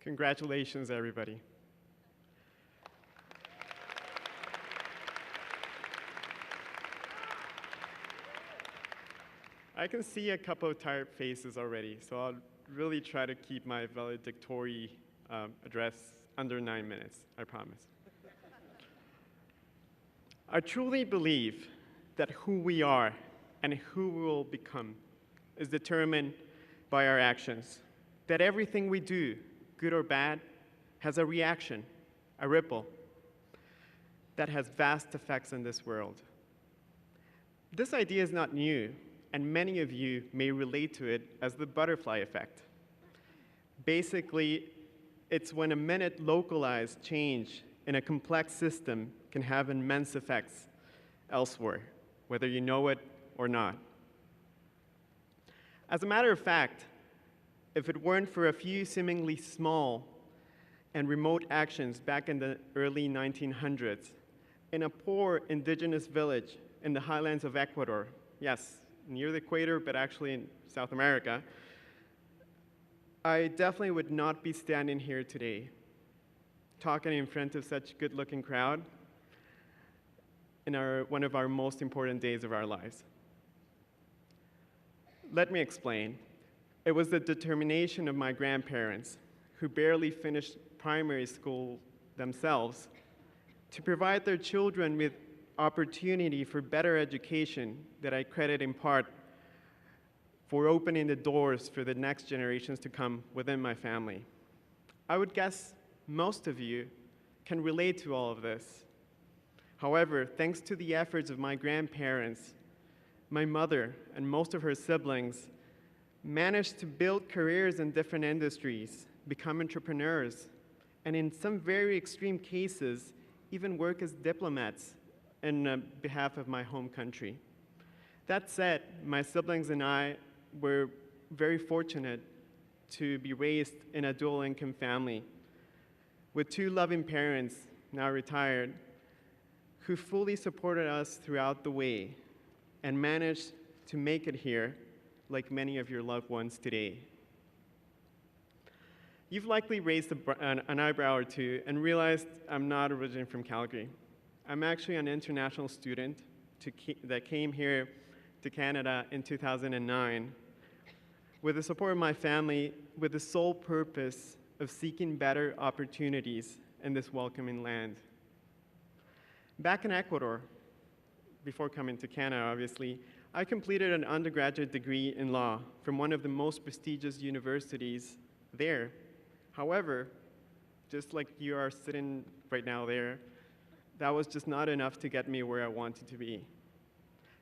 Congratulations, everybody. I can see a couple of tired faces already, so I'll really try to keep my valedictory address under 9 minutes, I promise. I truly believe that who we are and who we will become is determined by our actions, that everything we do, good or bad, has a reaction, a ripple, that has vast effects in this world. This idea is not new, and many of you may relate to it as the butterfly effect. Basically, it's when a minute localized change in a complex system can have immense effects elsewhere, whether you know it or not. As a matter of fact, if it weren't for a few seemingly small and remote actions back in the early 1900s, in a poor indigenous village in the highlands of Ecuador, yes, near the equator, but actually in South America, I definitely would not be standing here today, talking in front of such a good-looking crowd in one of our most important days of our lives. Let me explain. It was the determination of my grandparents, who barely finished primary school themselves, to provide their children with opportunity for better education that I credit in part for opening the doors for the next generations to come within my family. I would guess most of you can relate to all of this. However, thanks to the efforts of my grandparents, my mother and most of her siblings managed to build careers in different industries, become entrepreneurs, and in some very extreme cases, even work as diplomats in behalf of my home country. That said, my siblings and I were very fortunate to be raised in a dual-income family with two loving parents, now retired, who fully supported us throughout the way and managed to make it here like many of your loved ones today. You've likely raised an eyebrow or two and realized I'm not originally from Calgary. I'm actually an international student that came here to Canada in 2009 with the support of my family with the sole purpose of seeking better opportunities in this welcoming land. Back in Ecuador, before coming to Canada, obviously, I completed an undergraduate degree in law from one of the most prestigious universities there. However, just like you are sitting right now there, that was just not enough to get me where I wanted to be.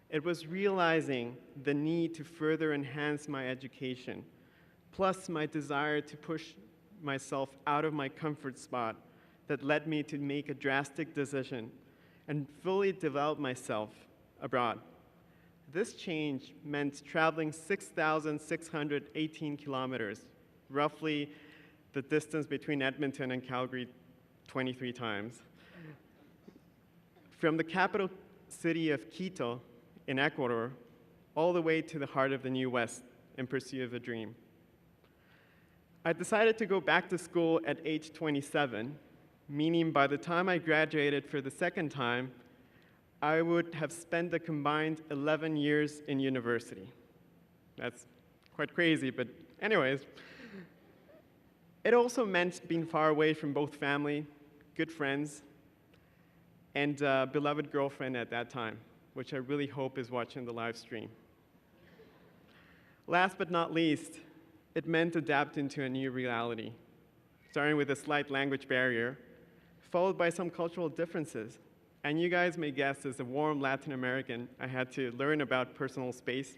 It was realizing the need to further enhance my education, plus my desire to push myself out of my comfort spot that led me to make a drastic decision and fully develop myself abroad. This change meant traveling 6,618 kilometers, roughly the distance between Edmonton and Calgary 23 times. From the capital city of Quito in Ecuador, all the way to the heart of the New West in pursuit of a dream. I decided to go back to school at age 27, meaning by the time I graduated for the second time, I would have spent a combined 11 years in university. That's quite crazy, but anyways. It also meant being far away from both family, good friends, and a beloved girlfriend at that time, which I really hope is watching the live stream. Last but not least, it meant adapting to a new reality, starting with a slight language barrier, followed by some cultural differences. And you guys may guess, as a warm Latin American, I had to learn about personal space,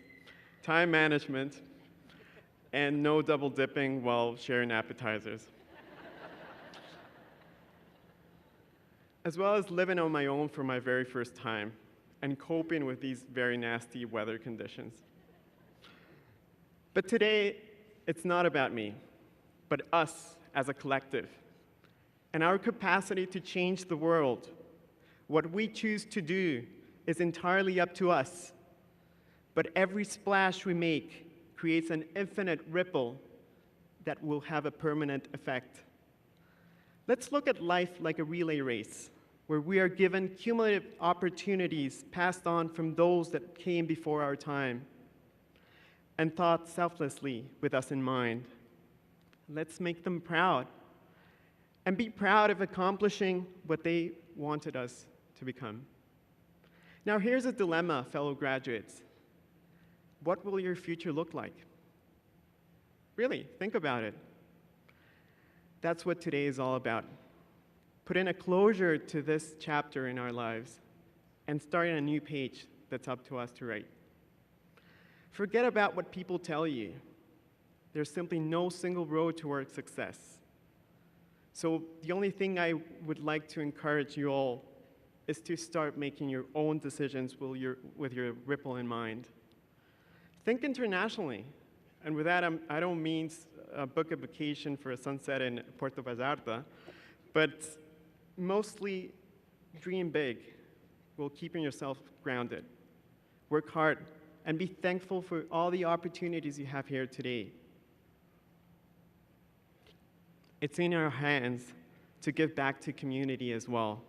time management, and no double dipping while sharing appetizers. As well as living on my own for my very first time and coping with these very nasty weather conditions. But today, it's not about me, but us as a collective and our capacity to change the world. What we choose to do is entirely up to us, but every splash we make creates an infinite ripple that will have a permanent effect Let's look at life like a relay race, where we are given cumulative opportunities passed on from those that came before our time and thought selflessly with us in mind. Let's make them proud and be proud of accomplishing what they wanted us to become. Now, here's a dilemma, fellow graduates. What will your future look like? Really, think about it. That's what today is all about. Putting a closure to this chapter in our lives and starting a new page that's up to us to write. Forget about what people tell you. There's simply no single road toward success. So the only thing I would like to encourage you all is to start making your own decisions with your ripple in mind. Think internationally. And with that, I don't mean book a vacation for a sunset in Puerto Vallarta, but mostly dream big while keeping yourself grounded. Work hard and be thankful for all the opportunities you have here today. It's in our hands to give back to community as well.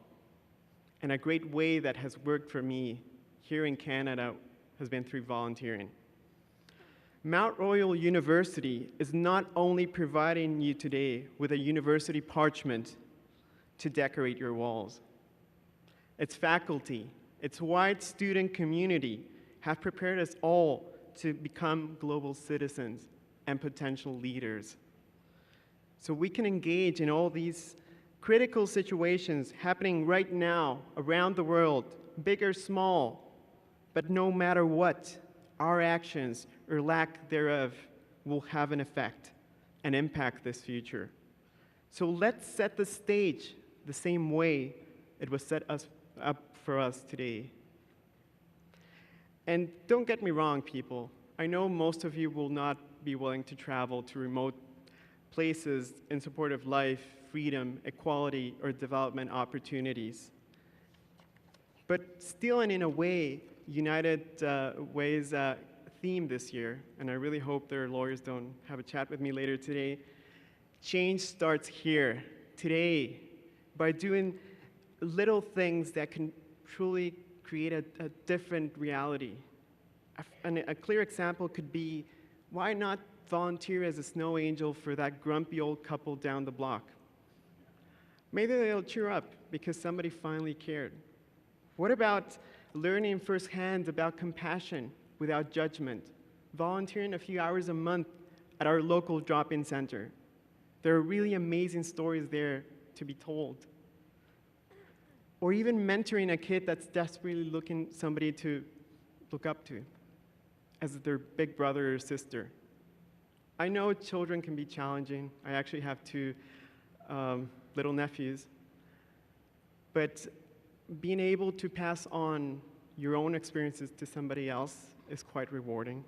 And a great way that has worked for me here in Canada has been through volunteering. Mount Royal University is not only providing you today with a university parchment to decorate your walls. Its faculty, its wide student community have prepared us all to become global citizens and potential leaders. So we can engage in all these critical situations happening right now around the world, big or small, but no matter what, our actions or lack thereof will have an effect and impact this future. So let's set the stage the same way it was set up for us today. And don't get me wrong, people. I know most of you will not be willing to travel to remote places in support of life, freedom, equality, or development opportunities. But still, and in a way, United Way's theme this year, and I really hope their lawyers don't have a chat with me later today, change starts here, today, by doing little things that can truly create a different reality. A clear example could be, why not volunteer as a snow angel for that grumpy old couple down the block? Maybe they'll cheer up because somebody finally cared. What about learning firsthand about compassion without judgment, volunteering a few hours a month at our local drop-in center? There are really amazing stories there to be told. Or even mentoring a kid that's desperately looking somebody to look up to as their big brother or sister. I know children can be challenging. I actually have two little nephews. But being able to pass on your own experiences to somebody else is quite rewarding.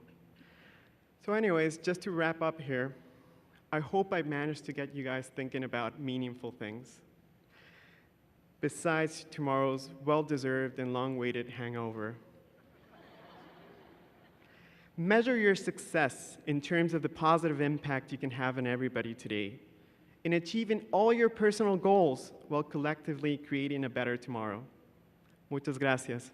So anyways, just to wrap up here, I hope I managed to get you guys thinking about meaningful things, besides tomorrow's well-deserved and long-awaited hangover. Measure your success in terms of the positive impact you can have on everybody today, in achieving all your personal goals while collectively creating a better tomorrow. Muchas gracias.